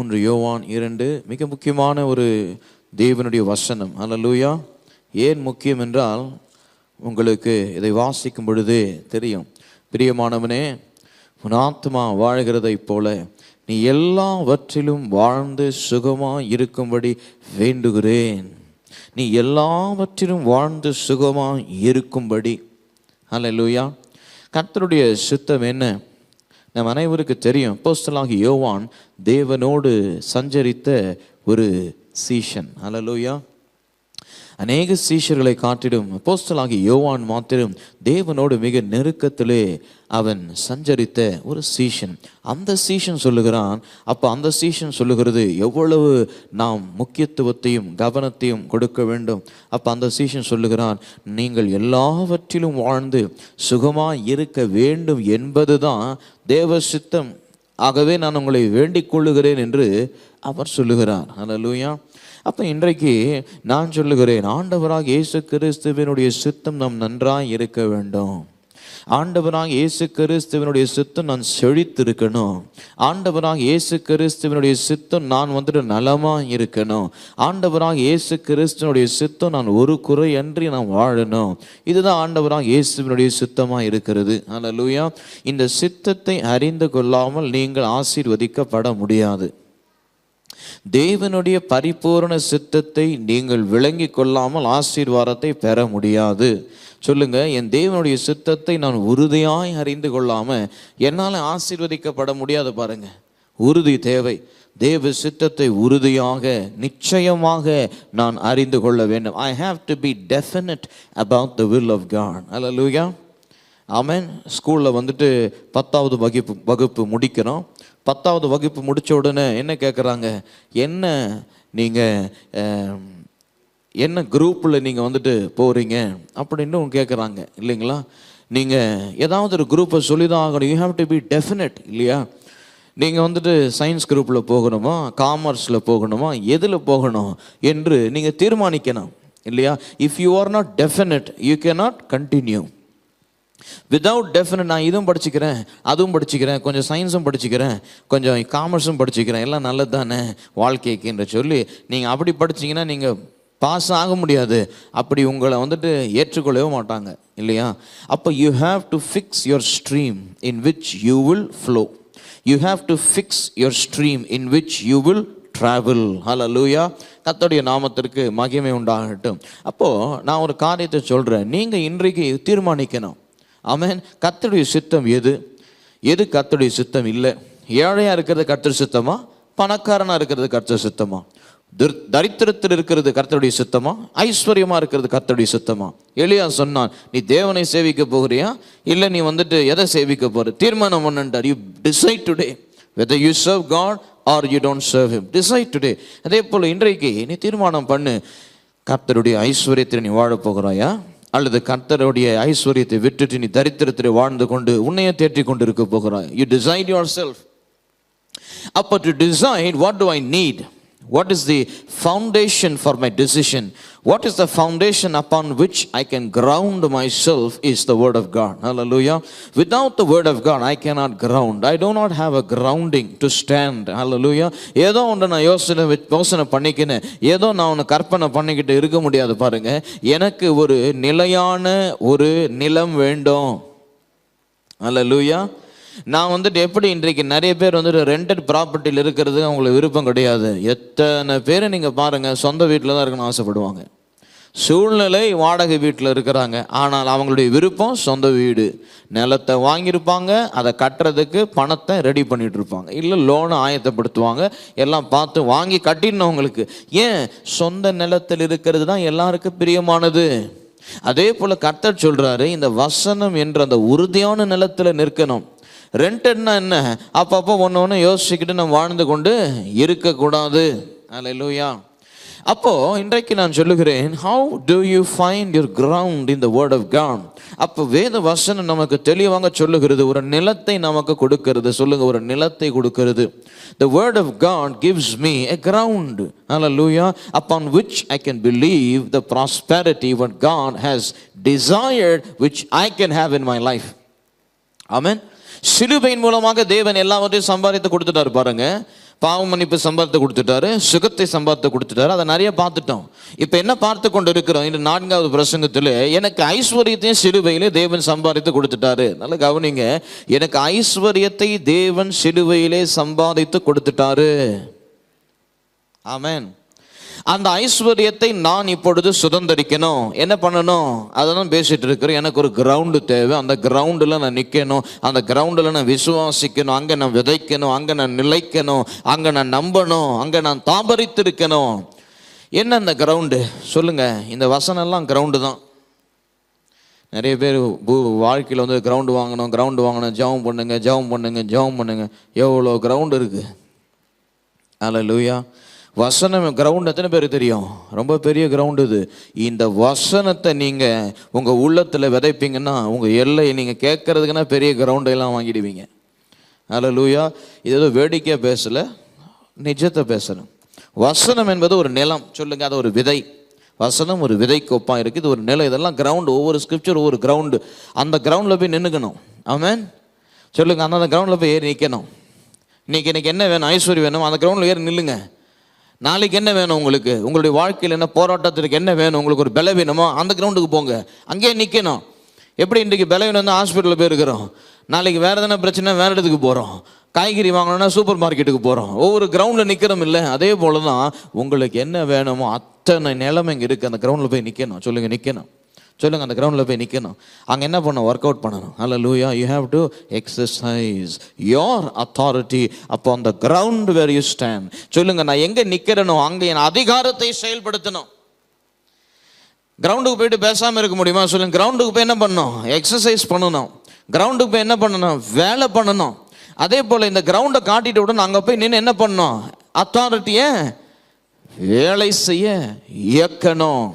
3 யோவான் 2 மிக முக்கியமான ஒரு தேவனுடைய வசனம். அல்லேலூயா. ஏன் முக்கியம் என்றால் உங்களுக்கு இதை வாசிக்கும் பொழுது தெரியும். பிரியமானவனே, உன் ஆத்மா வாழ்கிறதைப் போல நீ எல்லாவற்றிலும் வாழ்ந்து சுகமாய் இருக்கும்படி வேண்டுகிறேன். நீ எல்லாவற்றிலும் வாழ்ந்து சுகமாய் இருக்கும்படி. அல்லேலூயா. கர்த்தருடைய சித்தம் என்ன? நம் அனைவருக்கு தெரியும். அப்போஸ்தலனாகிய யோவான் தேவனோடு சஞ்சரித்த ஒரு சீஷன். அல்லேலூயா. அநேக சீஷர்களை காட்டிலும் அப்போஸ்தலனாகிய யோவான் மாத்திரம் தேவனோடு மிக நெருக்கத்திலே அவன் சஞ்சரித்த ஒரு சீஷன். அந்த சீஷன் சொல்லுகிறான், அப்போ அந்த சீஷன் சொல்லுகிறது எவ்வளவு நாம் முக்கியத்துவத்தையும் கவனத்தையும் கொடுக்க வேண்டும். அப்போ அந்த சீஷன் சொல்லுகிறான், நீங்கள் எல்லாவற்றிலும் வாழ்ந்து சுகமாக இருக்க வேண்டும் என்பதுதான் தேவ சித்தம். ஆகவே நான் உங்களை வேண்டிக் கொள்ளுகிறேன் என்று அவர் சொல்லுகிறார். அல்லேலூயா. அப்போ இன்றைக்கு நான் சொல்லுகிறேன், ஆண்டவராக இயேசு கிறிஸ்துவினுடைய சித்தம் நாம் நன்றாக இருக்க வேண்டும். ஆண்டவராக இயேசு கிறிஸ்துவினுடைய சித்தம் நான் செழித்திருக்கணும். ஆண்டவராக இயேசு கிறிஸ்துவினுடைய சித்தம் நான் நலமாக இருக்கணும். ஆண்டவராக இயேசு கிறிஸ்துவனுடைய சித்தம் நான் ஒரு குறையன்றி நான் வாழணும். இதுதான் ஆண்டவராக இயேசுவினுடைய சித்தமாக இருக்கிறது. அல்லேலூயா. இந்த சித்தத்தை அறிந்து கொள்ளாமல் நீங்கள் ஆசீர்வதிக்கப்பட முடியாது. தேவனுடைய பரிபூரண சித்தத்தை நீங்கள் விளங்கி கொள்ளாமல் ஆசீர்வாதத்தை பெற முடியாது. சொல்லுங்க, என் தேவனுடைய சித்தத்தை நான் உறுதியாய் அறிந்து கொள்ளாம என்னால் ஆசீர்வதிக்கப்பட முடியாது. பாருங்க, உறுதி தேவை. தேவ சித்தத்தை உறுதியாக நிச்சயமாக நான் அறிந்து கொள்ள வேண்டும். I have to be definite about the will of God. Hallelujah. ஆமென். ஸ்கூலில் 10வது வகுப்பு முடிக்கிறோம். 10வது வகுப்பு முடித்த உடனே என்ன கேட்குறாங்க, என்ன குரூப்பில் நீங்கள் போகிறீங்க அப்படின்னு கேட்குறாங்க இல்லைங்களா? நீங்கள் ஏதாவது ஒரு குரூப்பை சொல்லி தான் ஆகணும். You have to be definite இல்லையா? நீங்கள் சயின்ஸ் குரூப்பில் போகணுமா, காமர்ஸில் போகணுமா, எதில் போகணும் என்று நீங்கள் தீர்மானிக்கணும் இல்லையா? If you are not definite you cannot continue. Without definite, நான் இதுவும் படிச்சுக்கிறேன் அதுவும் படிச்சுக்கிறேன், கொஞ்சம் சயின்ஸும் படிச்சுக்கிறேன், கொஞ்சம் காமர்ஸும் படிச்சுக்கிறேன், எல்லாம் நல்லது தானே வாழ்க்கைக்கு என்று சொல்லி நீங்கள் அப்படி படிச்சிங்கன்னா நீங்கள் பாஸ் ஆக முடியாது. அப்படி உங்களை ஏற்றுக்கொள்ளவே மாட்டாங்க இல்லையா? அப்போ you have to fix your stream in which you will flow. You have to fix your stream in which you will travel. Hallelujah. கர்த்தருடைய நாமத்திற்கு மகிமை உண்டாகட்டும். அப்போது நான் ஒரு காரியத்தை சொல்கிறேன், நீங்கள் இன்றைக்கு தீர்மானிக்கணும். ஆமென். கர்த்தருடைய சித்தம் எது கர்த்தருடைய சித்தம் இல்லை? ஏழையாக இருக்கிறது கர்த்தர் சித்தமா? பணக்காரனாக இருக்கிறது கர்த்தர் சித்தமா? தரித்திரத்தில் இருக்கிறது கர்த்தருடைய சித்தமா? ஐஸ்வர்யமாக இருக்கிறது கர்த்தருடைய சித்தமா? எலியா சொன்னான், நீ தேவனை சேவிக்க போகிறியா இல்லை நீ எதை சேவிக்க போகிற? தீர்மானம் பண்ணுன்றார். You decide today whether you serve God or you don't serve him. Decide today. அதே போல் இன்றைக்கு நீ தீர்மானம் பண்ணு, கர்த்தருடைய ஐஸ்வர்யத்தில் நீ வாழ போகிறாயா அல்லது கர்த்தருடைய ஐஸ்வர்யத்தை விட்டுட்டு நீ தரித்திரத்தில் வாழ்ந்து கொண்டு உன்னையே தேற்றிக் கொண்டு இருக்க போகிறாய்? You decide yourself. அப்போ to decide what do I need? What is the foundation for my decision? What is the foundation upon which I can ground myself is the word of God. Hallelujah. Without the word of God I cannot ground. I do not have a grounding to stand. Hallelujah. ஏதோ ஒன்று நான் யோசனை பண்ணிக்கினேன், ஏதோ நான் ஒன்று கற்பனை பண்ணிக்கிட்டு இருக்க முடியாது. பாருங்க, எனக்கு ஒரு நிலையான ஒரு நிலம் வேண்டும். Hallelujah. நான் எப்படி இன்றைக்கு நிறைய பேர் ரெண்டட் ப்ராப்பர்ட்டியில் இருக்கிறது அவங்களுக்கு விருப்பம் கிடையாது. எத்தனை பேர் நீங்கள் பாருங்கள், சொந்த வீட்டில் தான் இருக்கணும்னு ஆசைப்படுவாங்க. சூழ்நிலை வாடகை வீட்டில் இருக்கிறாங்க, ஆனால் அவங்களுடைய விருப்பம் சொந்த வீடு. நிலத்தை வாங்கியிருப்பாங்க, அதை கட்டுறதுக்கு பணத்தை ரெடி பண்ணிட்டு இருப்பாங்க, இல்லை லோனை ஆயத்தப்படுத்துவாங்க, எல்லாம் பார்த்து வாங்கி கட்டிடணும் அவங்களுக்கு. ஏன்? சொந்த நிலத்தில் இருக்கிறது தான் எல்லாருக்கும் பிரியமானது. அதே போல் கர்த்தர் சொல்கிறாரு, இந்த வசனம் என்ற அந்த உறுதியான நிலத்தில் நிற்கணும். ரெண்டட்னா என்ன? அப்பப்போ ஒன்று யோசிச்சுக்கிட்டு நம்ம வாழ்ந்து கொண்டு இருக்கக்கூடாது. அல்லேலூயா. அப்போது இன்றைக்கு நான் சொல்லுகிறேன், how do you find your ground in the word of God? அப்போ வேத வசனம் நமக்கு தெளிவாக சொல்லுகிறது, ஒரு நிலத்தை நமக்கு கொடுக்கிறது. சொல்லுங்க, ஒரு நிலத்தை கொடுக்கிறது. The word of God gives me a ground, hallelujah, upon which I can believe the prosperity what God has desired, which I can have in my life. Amen. சிலுவையின் மூலமாக தேவன் எல்லாவற்றையும் சம்பாதித்து கொடுத்துட்டாரு. பாருங்க, பாவ மன்னிப்பு சம்பாதித்து கொடுத்துட்டாரு, சுகத்தை சம்பாதித்து கொடுத்துட்டாரு. அதை நிறைய பார்த்துட்டோம். இப்போ என்ன பார்த்து கொண்டு இருக்கிறோம்? இந்த 4வது பிரசங்கத்தில் எனக்கு ஐஸ்வர்யத்தையும் சிலுவையிலே தேவன் சம்பாதித்து கொடுத்துட்டாரு. நல்ல கவனிங்க, எனக்கு ஐஸ்வர்யத்தை தேவன் சிலுவையிலே சம்பாதித்து கொடுத்துட்டாரு. ஆமென். அந்த ஐஸ்வர்யத்தை நான் இப்பொழுது சுதந்திரிக்கணும். என்ன பண்ணணும்? அதை தான் பேசிட்டு இருக்கிறேன். எனக்கு ஒரு கிரவுண்டு தேவை. அந்த கிரவுண்டில் நான் நிற்கணும், அந்த கிரவுண்டில் நான் விசுவாசிக்கணும், அங்கே நான் விதைக்கணும், அங்கே நான் நிலைக்கணும், அங்கே நான் நம்பணும், அங்கே நான் தாபரித்திருக்கணும். என்ன அந்த கிரவுண்டு சொல்லுங்க? இந்த வசனம்லாம் கிரவுண்டு தான். நிறைய பேர் வாழ்க்கையில் வந்து கிரவுண்டு வாங்கணும், ஜெபம் பண்ணுங்க. எவ்வளோ கிரவுண்டு இருக்குது. அல்லேலூயா. வசனம் கிரவுண்ட் எத்தனை பேர் தெரியும்? ரொம்ப பெரிய கிரவுண்டு இது. இந்த வசனத்தை நீங்கள் உங்கள் உள்ளத்தில் விதைப்பீங்கன்னா உங்கள் எல்லை நீங்கள் கேட்கறதுக்குன்னா பெரிய கிரவுண்டெல்லாம் வாங்கிடுவீங்க. அல்லேலூயா. இது ஏதோ வேடிக்கையாக பேசலை, நிஜத்தை பேசணும். வசனம் என்பது ஒரு நிலம். சொல்லுங்கள், அது ஒரு விதை. வசனம் ஒரு விதைக்கு ஒப்பாக இருக்குது. இது ஒரு நிலம். இதெல்லாம் கிரவுண்டு. ஒவ்வொரு ஸ்கிரிப்சர் ஒவ்வொரு கிரவுண்டு. அந்த கிரவுண்டில் போய் நின்றுக்கணும். ஆமென். சொல்லுங்கள், அந்த கிரவுண்டில் போய் ஏறி நிற்கணும். இன்னைக்கு என்ன வேணும்? ஐஸ்வர்யம் வேணும். அந்த கிரவுண்டில் ஏறி நில்லுங்க. நாளைக்கு என்ன வேணும் உங்களுக்கு? உங்களுடைய வாழ்க்கையில் என்ன போராட்டத்திற்கு என்ன வேணும்? உங்களுக்கு ஒரு பலவீனமோ அந்த கிரவுண்டுக்கு போங்க, அங்கேயே நிற்கணும். எப்படி இன்றைக்கு பலவீனம் வந்து ஹாஸ்பிட்டலில் போயிருக்கிறோம், நாளைக்கு வேறு எதனா பிரச்சனை வேறு இடத்துக்கு போகிறோம், காய்கறி வாங்கணும்னா சூப்பர் மார்க்கெட்டுக்கு போகிறோம், ஒவ்வொரு கிரவுண்டில் நிற்கிறோம் இல்லை? அதே போல தான் உங்களுக்கு என்ன வேணுமோ அத்தனை நிலைமை இங்கே இருக்குது. அந்த கிரவுண்டில் போய் நிற்கணும். சொல்லுங்கள், நிற்கணும். சொல்லுங்கள், அந்த கிரவுண்டில் போய் நிற்கணும். அங்கே என்ன பண்ணணும்? ஒர்க் அவுட் பண்ணணும். Hallelujah. You have to exercise your authority upon the ground where you stand. சொல்லுங்கள், நான் எங்கே நிற்கிறேனோ அங்கே என் அதிகாரத்தை செயல்படுத்தணும். கிரவுண்டுக்கு போயிட்டு பேசாமல் இருக்க முடியுமா? சொல்லுங்கள், கிரவுண்டுக்கு போய் என்ன பண்ணணும்? எக்ஸசைஸ் பண்ணணும். கிரவுண்டுக்கு போய் என்ன பண்ணணும்? வேலை பண்ணணும். அதே போல் இந்த கிரவுண்டை காட்டிட்டு விட அங்கே போய் நின்று என்ன பண்ணணும்? அத்தாரிட்டியை வேலை செய்ய இயக்கணும்.